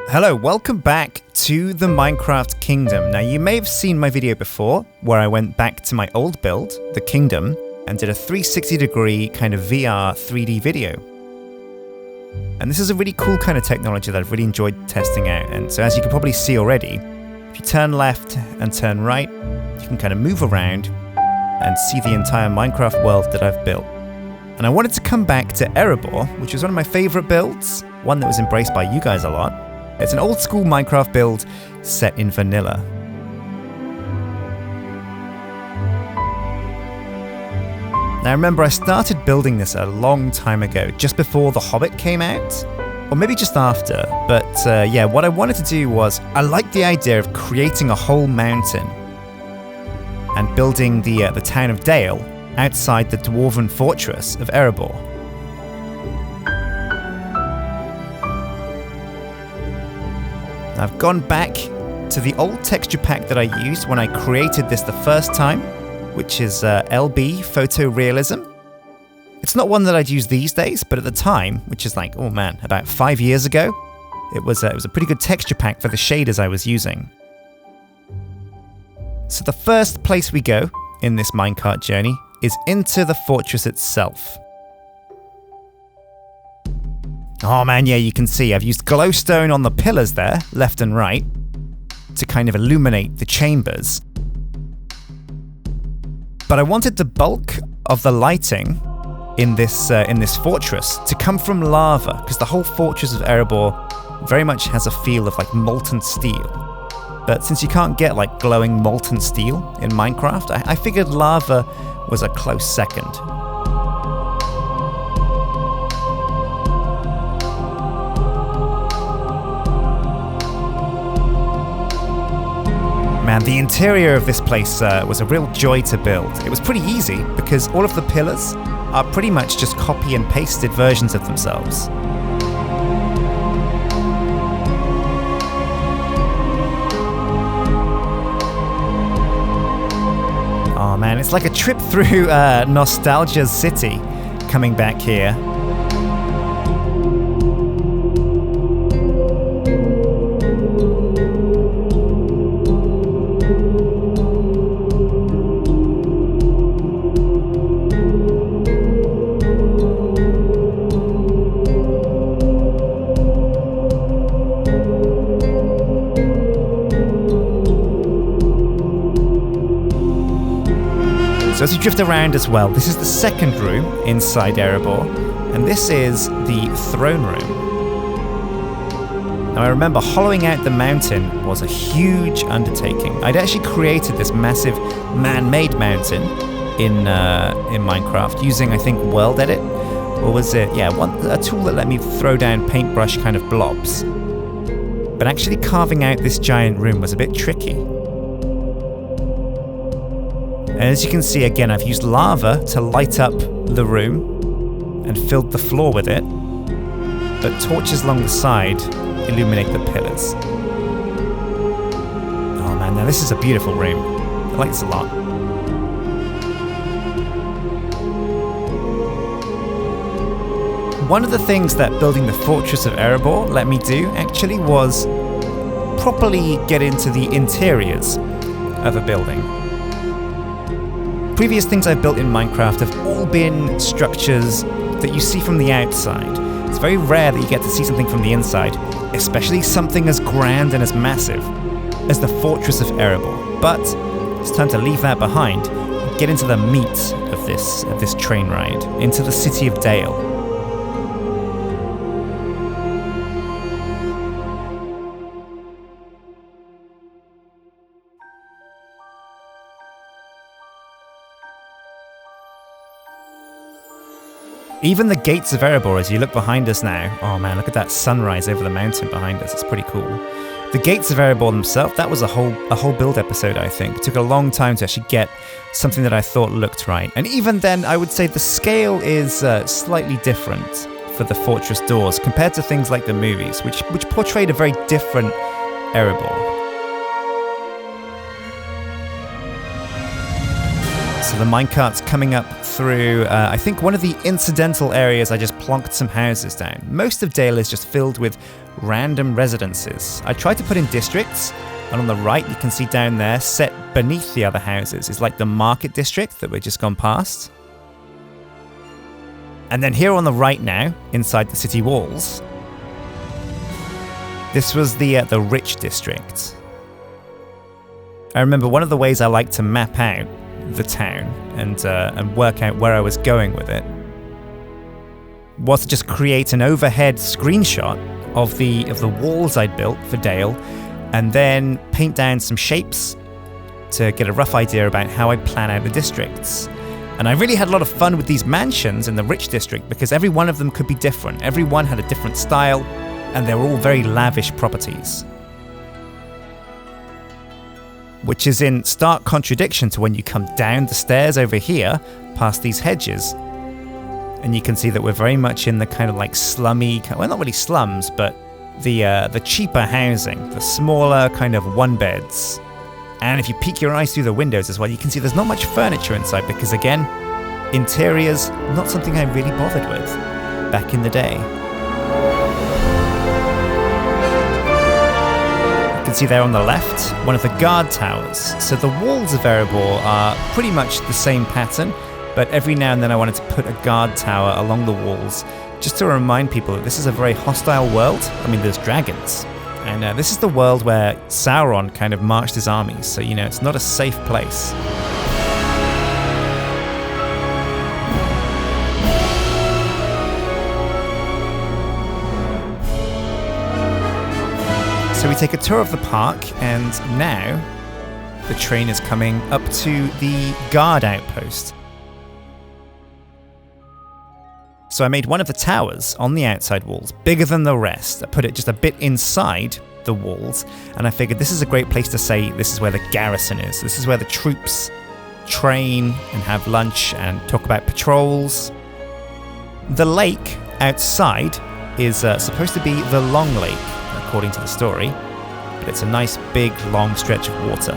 Hello, welcome back to the Minecraft Kingdom. Now, you may have seen my video before where I went back to my old build, the Kingdom, and did a 360-degree kind of VR 3D video. And this is a really cool kind of technology that I've really enjoyed testing out. And so as you can probably see already, if you turn left and turn right, you can kind of move around and see the entire Minecraft world that I've built. And I wanted to come back to Erebor, which was one of my favorite builds, one that was embraced by you guys a lot. It's an old school Minecraft build set in vanilla. Now remember, I started building this a long time ago, just before The Hobbit came out, or maybe just after, but yeah, what I wanted to do was, I liked the idea of creating a whole mountain and building the town of Dale outside the dwarven fortress of Erebor. I've gone back to the old texture pack that I used when I created this the first time, which is LB Photorealism. It's not one that I'd use these days, but at the time, which is like, oh man, about 5 years ago, it was a pretty good texture pack for the shaders I was using. So the first place we go in this minecart journey is into the fortress itself. Oh man, yeah, you can see I've used glowstone on the pillars there, left and right, to kind of illuminate the chambers. But I wanted the bulk of the lighting in this fortress to come from lava, because the whole fortress of Erebor very much has a feel of like molten steel. But since you can't get like glowing molten steel in Minecraft, I figured lava was a close second. Man, the interior of this place was a real joy to build. It was pretty easy because all of the pillars are pretty much just copy and pasted versions of themselves. Oh man, it's like a trip through Nostalgia's city coming back here. So as you drift around as well, this is the second room inside Erebor, and this is the throne room. Now I remember hollowing out the mountain was a huge undertaking. I'd actually created this massive man-made mountain in Minecraft using, I think, World Edit, or was it? Yeah, a tool that let me throw down paintbrush kind of blobs. But actually carving out this giant room was a bit tricky. And as you can see, again, I've used lava to light up the room and filled the floor with it, but torches along the side illuminate the pillars. Oh man, now this is a beautiful room. I like this a lot. One of the things that building the Fortress of Erebor let me do, actually, was properly get into the interiors of a building. Previous things I've built in Minecraft have all been structures that you see from the outside. It's very rare that you get to see something from the inside, especially something as grand and as massive as the Fortress of Erebor. But it's time to leave that behind and get into the meat of this train ride, into the city of Dale. Even the gates of Erebor, as you look behind us now, oh man, look at that sunrise over the mountain behind us. It's pretty cool. The gates of Erebor themselves, that was a whole build episode, I think. It took a long time to actually get something that I thought looked right. And even then, I would say the scale is slightly different for the fortress doors compared to things like the movies, which portrayed a very different Erebor. So the minecart's coming up through, I think, one of the incidental areas. I just plonked some houses down. Most of Dale is just filled with random residences. I tried to put in districts, and on the right you can see down there, set beneath the other houses, is like the market district that we've just gone past. And then here on the right now, inside the city walls, this was the rich district. I remember one of the ways I like to map out the town and work out where I was going with it was to just create an overhead screenshot of the walls I'd built for Dale, and then paint down some shapes to get a rough idea about how I'd plan out the districts. And I really had a lot of fun with these mansions in the rich district because every one of them could be different. Every one had a different style, and they were all very lavish properties. Which is in stark contradiction to when you come down the stairs over here, past these hedges. And you can see that we're very much in the kind of like slummy, well, not really slums, but the cheaper housing, the smaller kind of one beds. And if you peek your eyes through the windows as well, you can see there's not much furniture inside because, again, interiors, not something I really bothered with back in the day. You can see there on the left, one of the guard towers. So the walls of Erebor are pretty much the same pattern, but every now and then I wanted to put a guard tower along the walls just to remind people that this is a very hostile world. I mean, there's dragons. And this is the world where Sauron kind of marched his armies, so, you know, it's not a safe place. So we take a tour of the park, and now the train is coming up to the guard outpost. So I made one of the towers on the outside walls bigger than the rest. I put it just a bit inside the walls, and I figured this is a great place to say this is where the garrison is. This is where the troops train and have lunch and talk about patrols. The lake outside is supposed to be the Long Lake, according to the story, but it's a nice big long stretch of water.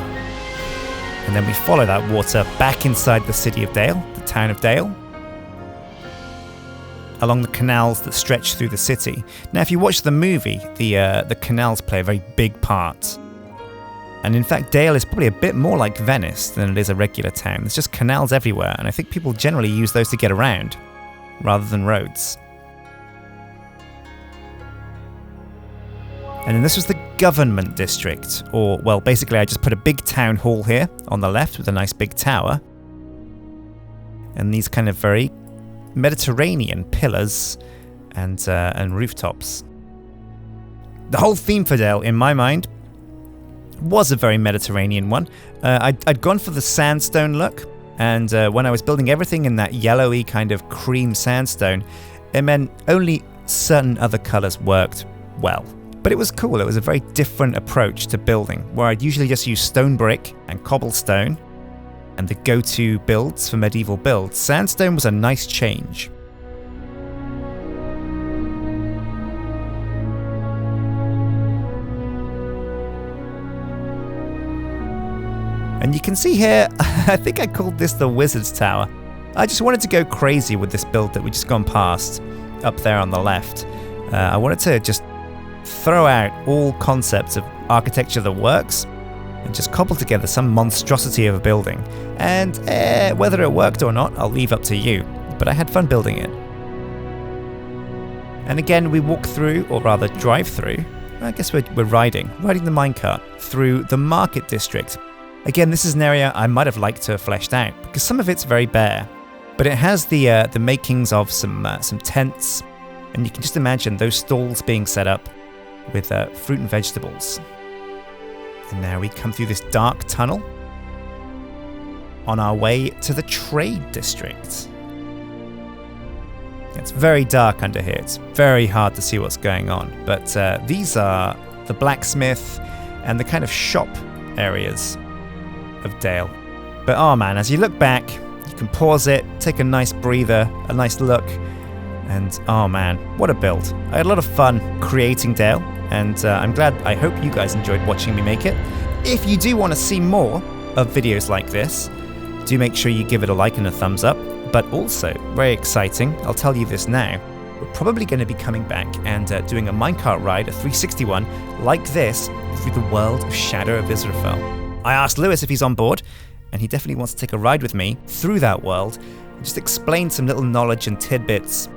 And then we follow that water back inside the city of Dale, the town of Dale, along the canals that stretch through the city. Now, if you watch the movie, the canals play a very big part. And in fact, Dale is probably a bit more like Venice than it is a regular town. There's just canals everywhere, and I think people generally use those to get around, rather than roads. And then this was the government district, or, well, basically I just put a big town hall here on the left with a nice big tower. And these kind of very Mediterranean pillars and rooftops. The whole theme for Dale, in my mind, was a very Mediterranean one. I'd gone for the sandstone look, and when I was building everything in that yellowy kind of cream sandstone, it meant only certain other colours worked well. But it was cool. It was a very different approach to building, where I'd usually just use stone brick and cobblestone, and the go-to builds for medieval builds. Sandstone was a nice change. And you can see here, I think I called this the Wizard's Tower. I just wanted to go crazy with this build that we just gone past, up there on the left. I wanted to just throw out all concepts of architecture that works, and just cobble together some monstrosity of a building. And whether it worked or not, I'll leave up to you. But I had fun building it. And again, we walk through, or rather drive through, I guess we're riding the minecart through the market district. Again, this is an area I might have liked to have fleshed out, because some of it's very bare. But it has the makings of some tents, and you can just imagine those stalls being set up with fruit and vegetables. And now we come through this dark tunnel on our way to the trade district. It's very dark under here. It's very hard to see what's going on. But these are the blacksmith and the kind of shop areas of Dale. But oh man, as you look back, you can pause it, take a nice breather, a nice look, and oh man, what a build. I had a lot of fun creating Dale, and I hope you guys enjoyed watching me make it. If you do want to see more of videos like this, do make sure you give it a like and a thumbs up. But also, very exciting, I'll tell you this now, we're probably going to be coming back and doing a minecart ride, a 361, like this, through the world of Shadow of Israfel. I asked Lewis if he's on board, and he definitely wants to take a ride with me through that world, and just explain some little knowledge and tidbits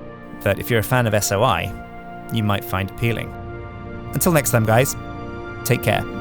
that if you're a fan of SOI, you might find appealing. Until next time, guys, take care.